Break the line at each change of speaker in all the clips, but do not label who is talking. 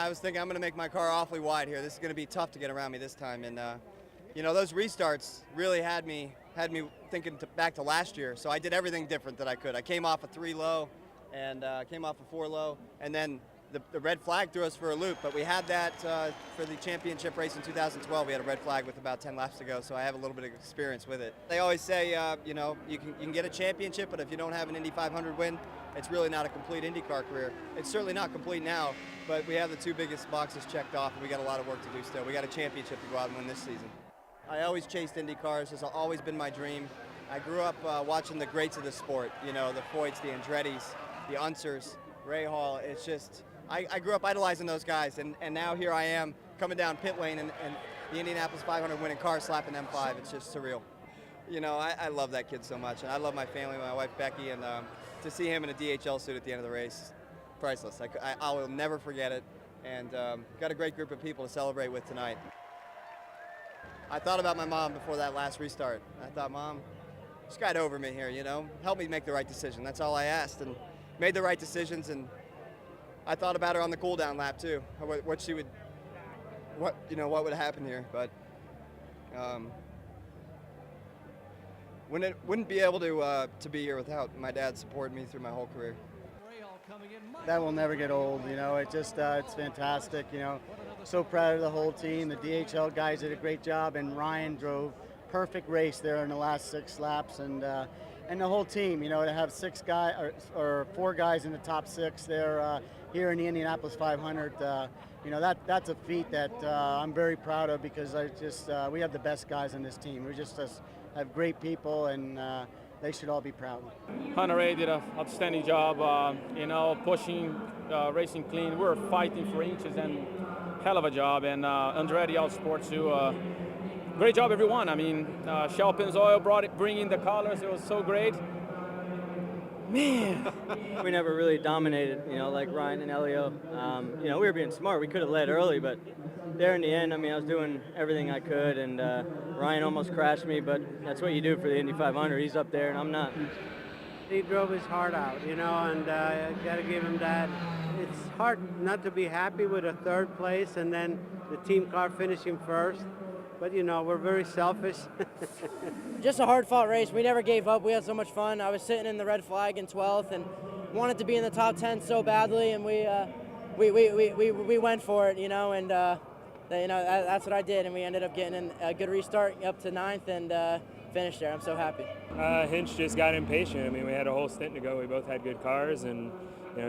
I was thinking I'm going to make my car awfully wide here. This is going to be tough to get around me this time. And, those restarts really had me thinking back to last year. So I did everything different that I could. I came off a 3 low and came off a 4 low. And then the red flag threw us for a loop. But we had that for the championship race in 2012. We had a red flag with about 10 laps to go. So I have a little bit of experience with it. They always say, you can get a championship, but if you don't have an Indy 500 win, it's really not a complete IndyCar career. It's certainly not complete now, but we have the 2 biggest boxes checked off, and we got a lot of work to do still. We got a championship to go out and win this season. I always chased Indy cars. It's always been my dream. I grew up watching the greats of the sport, the Foyts, the Andrettis, the Unsers, Ray Hall. It's just, I grew up idolizing those guys, and now here I am coming down pit lane and the Indianapolis 500 winning car slapping M5. It's just surreal. I love that kid so much, and I love my family, my wife Becky, and to see him in a DHL suit at the end of the race, priceless. I will never forget it, and got a great group of people to celebrate with tonight. I thought about my mom before that last restart. I thought, Mom, just guide over me here, help me make the right decision. That's all I asked, and made the right decisions. And I thought about her on the cool down lap too, what would happen here, but wouldn't be able to be here without my dad supporting me through my whole career.
That will never get old, it's fantastic, so proud of the whole team. The DHL guys did a great job, and Ryan drove perfect race there in the last 6 laps, and the whole team, to have 6 guys or 4 guys in the top 6 there here in the Indianapolis 500, that's a feat that I'm very proud of, because we have the best guys on this team. We just have great people, and they should all be proud.
Hunter Ray did an outstanding job, pushing, racing clean. We were fighting for inches, and hell of a job. And Andretti All Sports do great job, everyone. I mean, Shell Pennzoil bringing the colors. It was so great. Man,
we never really dominated, like Ryan and Elio. We were being smart. We could have led early, but there in the end, I was doing everything I could, and Ryan almost crashed me, but that's what you do for the Indy 500. He's up there, and I'm not.
He drove his heart out, and got to give him that. It's hard not to be happy with a 3rd place and then the team car finishing 1st, but, we're very selfish.
Just a hard-fought race. We never gave up. We had so much fun. I was sitting in the red flag in 12th and wanted to be in the top 10 so badly, and we went for it, and that's what I did, and we ended up getting a good restart up to 9th and finished there. I'm so happy.
Hinch just got impatient. We had a whole stint to go. We both had good cars, and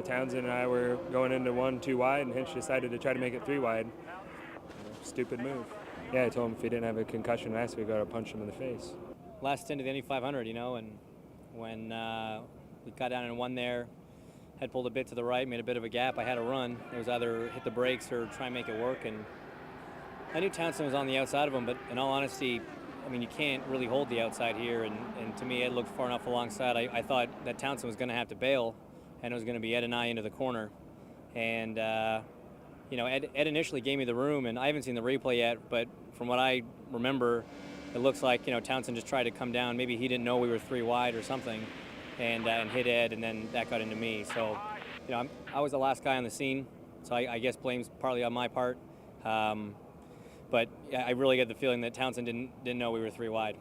Townsend and I were going into 1 2 wide, and Hinch decided to try to make it 3 wide. Stupid move. Yeah, I told him if he didn't have a concussion last week, I would punch him in the face.
Last stint of the Indy 500, and when we got down and won there, had pulled a bit to the right, made a bit of a gap. I had to run. It was either hit the brakes or try and make it work, and I knew Townsend was on the outside of him, but in all honesty, you can't really hold the outside here, and to me, Ed looked far enough alongside. I thought that Townsend was going to have to bail, and it was going to be Ed and I into the corner. And, Ed initially gave me the room, and I haven't seen the replay yet, but from what I remember, it looks like, Townsend just tried to come down. Maybe he didn't know we were 3 wide or something, and hit Ed, and then that got into me. So, I was the last guy on the scene, so I guess blame's partly on my part. But I really get the feeling that Townsend didn't know we were 3 wide.